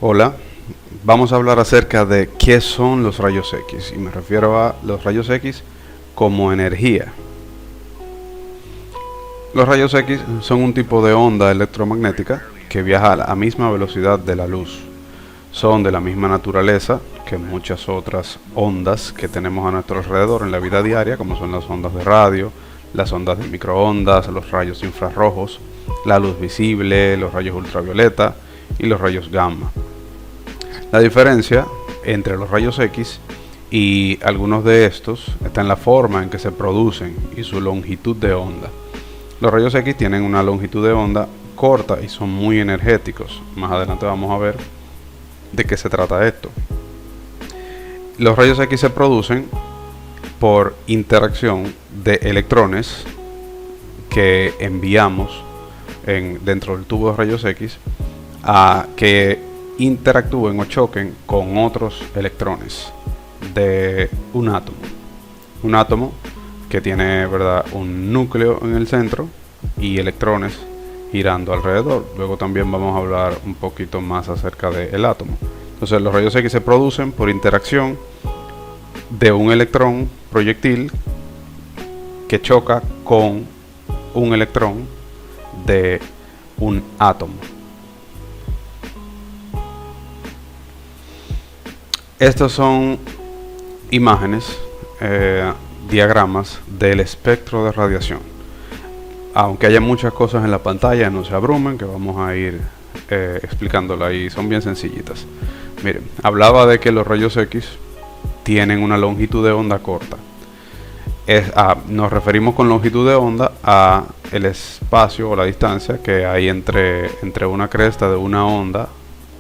Hola, vamos a hablar acerca de qué son los rayos X y me refiero a los rayos X como energía. Los rayos X son un tipo de onda electromagnética que viaja a la misma velocidad de la luz. Son de la misma naturaleza que muchas otras ondas que tenemos a nuestro alrededor en la vida diaria, como son las ondas de radio, las ondas de microondas, los rayos infrarrojos, la luz visible, los rayos ultravioleta y los rayos gamma. La diferencia entre los rayos X y algunos de estos está en la forma en que se producen y su longitud de onda. Los rayos X tienen una longitud de onda corta y son muy energéticos. Más adelante vamos a ver de qué se trata esto. Los rayos X se producen por interacción de electrones que enviamos dentro del tubo de rayos X a que interactúen o choquen con otros electrones de un átomo. Un átomo que tiene, ¿verdad?, un núcleo en el centro y electrones girando alrededor. Luego también vamos a hablar un poquito más acerca del átomo. Entonces los rayos X se producen por interacción de un electrón proyectil que choca con un electrón de un átomo. Estas son imágenes, diagramas del espectro de radiación. Aunque haya muchas cosas en la pantalla, no se abrumen, que vamos a ir explicándola ahí, son bien sencillitas. Miren, hablaba de que los rayos X tienen una longitud de onda corta. Nos referimos con longitud de onda a el espacio o la distancia que hay entre una cresta de una onda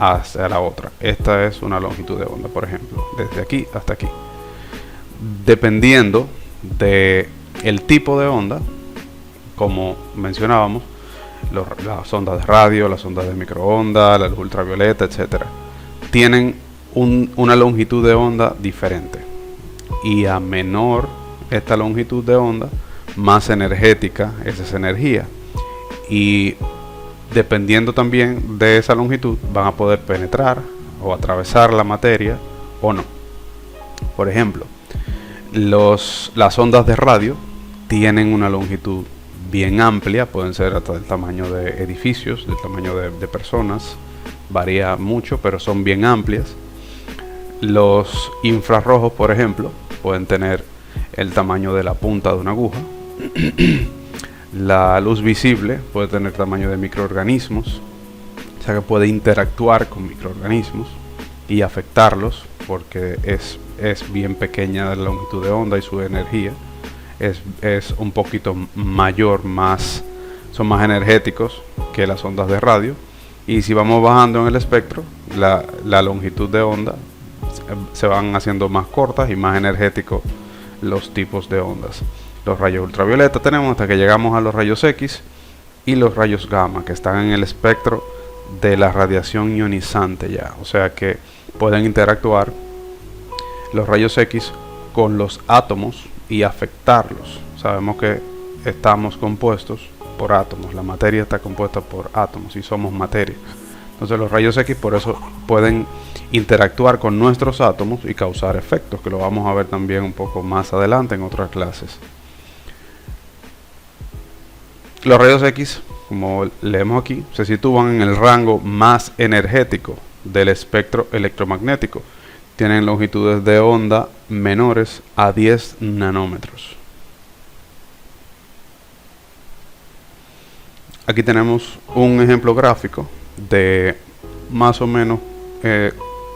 hacia la otra. Esta es una longitud de onda, por ejemplo, desde aquí hasta aquí. Dependiendo de el tipo de onda, como mencionábamos, las ondas de radio, las ondas de microondas, la luz ultravioleta, etcétera, tienen una longitud de onda diferente. Y a menor esta longitud de onda, más energética es esa energía. Y dependiendo también de esa longitud, van a poder penetrar o atravesar la materia o no. Por ejemplo, las ondas de radio tienen una longitud bien amplia, pueden ser hasta del tamaño de edificios, del tamaño de personas, varía mucho, pero son bien amplias. Los infrarrojos, por ejemplo, pueden tener el tamaño de la punta de una aguja. La luz visible puede tener tamaño de microorganismos, o sea que puede interactuar con microorganismos y afectarlos porque es bien pequeña la longitud de onda y su energía es un poquito mayor, son más energéticos que las ondas de radio. Y si vamos bajando en el espectro, la longitud de onda se van haciendo más cortas y más energéticos los tipos de ondas. Los rayos ultravioleta tenemos hasta que llegamos a los rayos X y los rayos gamma, que están en el espectro de la radiación ionizante ya, o sea que pueden interactuar los rayos X con los átomos y afectarlos. Sabemos que estamos compuestos por átomos, la materia está compuesta por átomos y somos materia. Entonces los rayos X por eso pueden interactuar con nuestros átomos y causar efectos, que lo vamos a ver también un poco más adelante en otras clases. Los rayos X, como leemos aquí, se sitúan en el rango más energético del espectro electromagnético. Tienen longitudes de onda menores a 10 nanómetros. Aquí tenemos un ejemplo gráfico de más o menos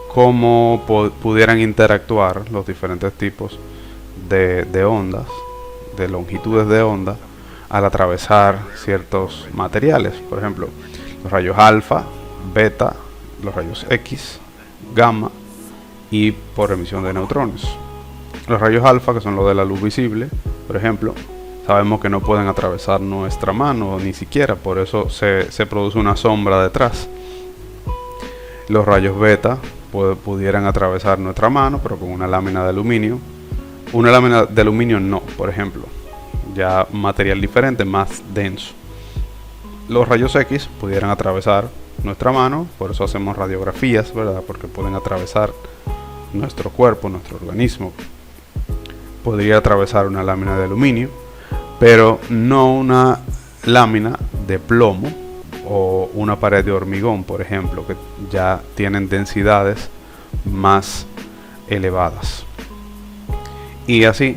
cómo pudieran interactuar los diferentes tipos de ondas, de longitudes de onda, al atravesar ciertos materiales. Por ejemplo, los rayos alfa, beta, los rayos X, gamma y por emisión de neutrones. Los rayos alfa, que son los de la luz visible, por ejemplo, sabemos que no pueden atravesar nuestra mano ni siquiera, por eso se produce una sombra detrás. Los rayos beta pudieran atravesar nuestra mano, pero con una lámina de aluminio. Una lámina de aluminio no, por ejemplo, ya material diferente, más denso. Los rayos X pudieran atravesar nuestra mano, por eso hacemos radiografías, ¿verdad? Porque pueden atravesar nuestro cuerpo, nuestro organismo. Podría atravesar una lámina de aluminio, pero no una lámina de plomo o una pared de hormigón, por ejemplo, que ya tienen densidades más elevadas. Y así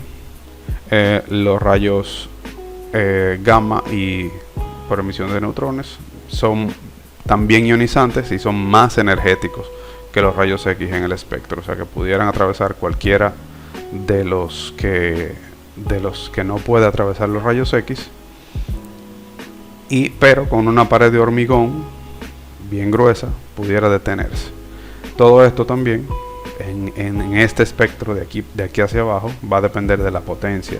los rayos gamma y por emisión de neutrones son también ionizantes y son más energéticos que los rayos X en el espectro, o sea que pudieran atravesar cualquiera de los que no puede atravesar los rayos X, pero con una pared de hormigón bien gruesa pudiera detenerse. Todo esto también en este espectro de aquí hacia abajo va a depender de la potencia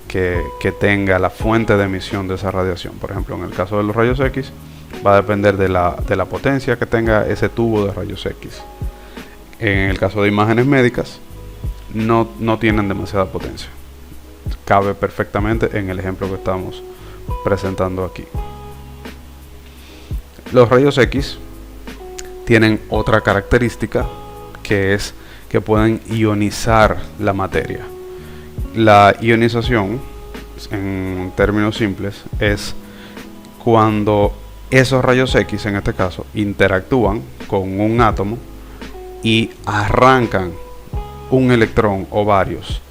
que tenga la fuente de emisión de esa radiación. Por ejemplo, en el caso de los rayos X va a depender de la potencia que tenga ese tubo de rayos X. En el caso de imágenes médicas no tienen demasiada potencia. Cabe perfectamente en el ejemplo que estamos presentando aquí. Los rayos X tienen otra característica, que es que pueden ionizar la materia. La ionización, en términos simples, es cuando esos rayos X, en este caso, interactúan con un átomo y arrancan un electrón o varios,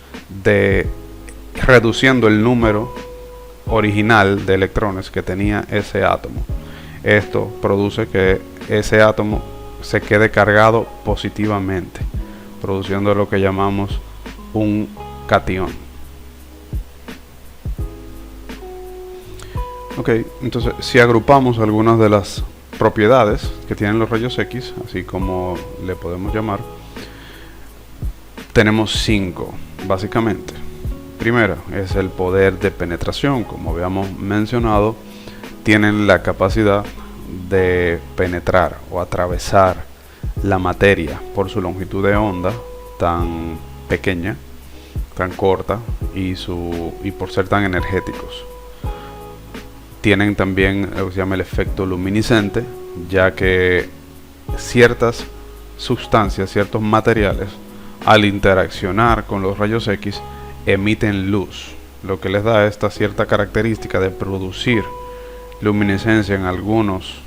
reduciendo el número original de electrones que tenía ese átomo. Esto produce que ese átomo se quede cargado positivamente, produciendo lo que llamamos un catión. Ok, entonces si agrupamos algunas de las propiedades que tienen los rayos X, así como le podemos llamar, tenemos 5 básicamente. Primera es el poder de penetración. Como habíamos mencionado, tienen la capacidad de penetrar o atravesar la materia por su longitud de onda tan pequeña, tan corta, y por ser tan energéticos. Tienen también lo que se llama el efecto luminiscente, ya que ciertas sustancias, ciertos materiales, al interaccionar con los rayos X, emiten luz, lo que les da esta cierta característica de producir luminiscencia en algunos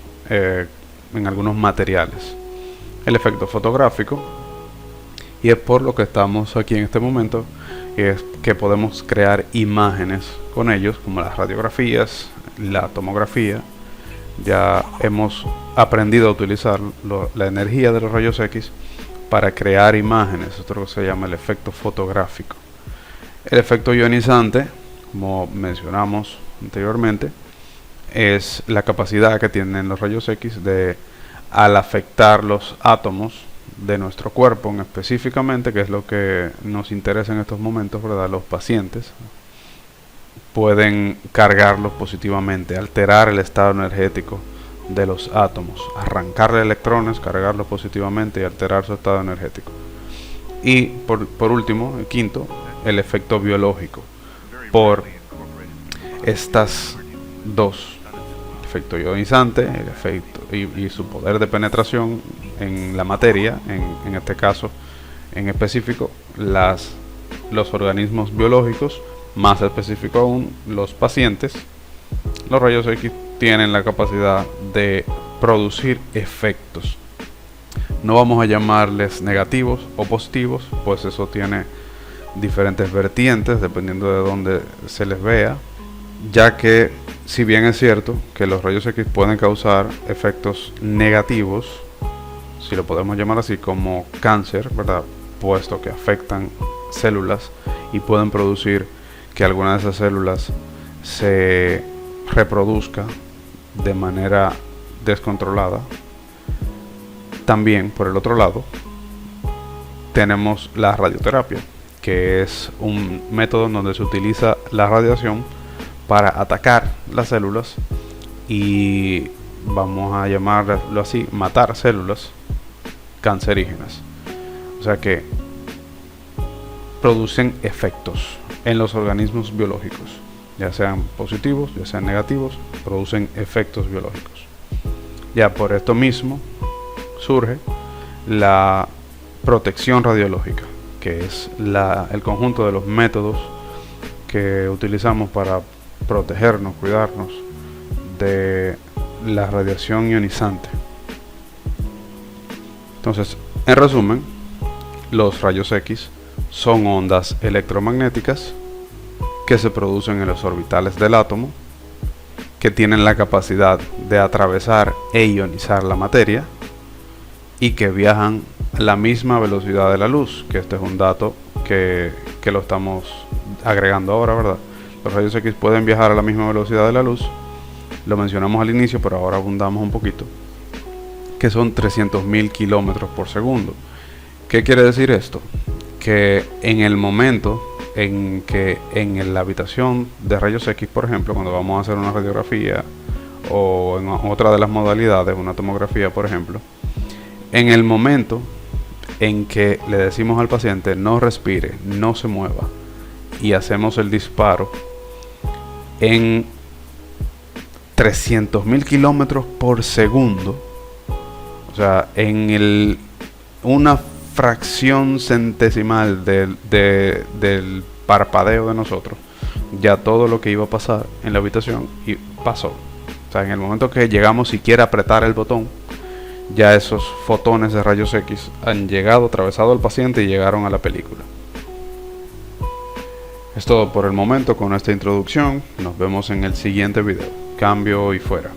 materiales. El efecto fotográfico, y es por lo que estamos aquí en este momento, es que podemos crear imágenes con ellos, como las radiografías, la tomografía. Ya hemos aprendido a utilizar la energía de los rayos X para crear imágenes. Esto se llama el efecto fotográfico. El efecto ionizante, como mencionamos anteriormente, es la capacidad que tienen los rayos X de, al afectar los átomos de nuestro cuerpo, específicamente, que es lo que nos interesa en estos momentos, ¿verdad? Los pacientes pueden cargarlos positivamente, alterar el estado energético de los átomos, arrancarle electrones, cargarlos positivamente y alterar su estado energético. Y por último, el quinto, el efecto biológico, por estas dos, el efecto ionizante, el efecto y su poder de penetración en la materia, en este caso en específico los organismos biológicos, más específico aún los pacientes. Los rayos X tienen la capacidad de producir efectos. No vamos a llamarles negativos o positivos, pues eso tiene diferentes vertientes dependiendo de dónde se les vea, ya que si bien es cierto que los rayos X pueden causar efectos negativos, si lo podemos llamar así, como cáncer, ¿verdad? Puesto que afectan células y pueden producir que alguna de esas células se reproduzca de manera descontrolada. También, por el otro lado, tenemos la radioterapia, que es un método en donde se utiliza la radiación para atacar las células y, vamos a llamarlo así, matar células cancerígenas. O sea que producen efectos en los organismos biológicos, ya sean positivos, ya sean negativos, producen efectos biológicos. Ya por esto mismo surge la protección radiológica, que es el conjunto de los métodos que utilizamos para protegernos, cuidarnos de la radiación ionizante. Entonces, en resumen, los rayos X son ondas electromagnéticas que se producen en los orbitales del átomo, que tienen la capacidad de atravesar e ionizar la materia y que viajan a la misma velocidad de la luz, que este es un dato que lo estamos agregando ahora, ¿verdad? Los rayos X pueden viajar a la misma velocidad de la luz, lo mencionamos al inicio, pero ahora abundamos un poquito, que son 300.000 kilómetros por segundo. ¿Qué quiere decir esto? Que en el momento en que en la habitación de rayos X, por ejemplo, cuando vamos a hacer una radiografía o en otra de las modalidades, una tomografía, por ejemplo, en el momento en que le decimos al paciente no respire, no se mueva y hacemos el disparo en 300.000 kilómetros por segundo, o sea, en una fracción centesimal del parpadeo de nosotros, ya todo lo que iba a pasar en la habitación y pasó. O sea, en el momento que llegamos siquiera a apretar el botón, ya esos fotones de rayos X han llegado, atravesado al paciente y llegaron a la película. Es todo por el momento con esta introducción. Nos vemos en el siguiente video. Cambio y fuera.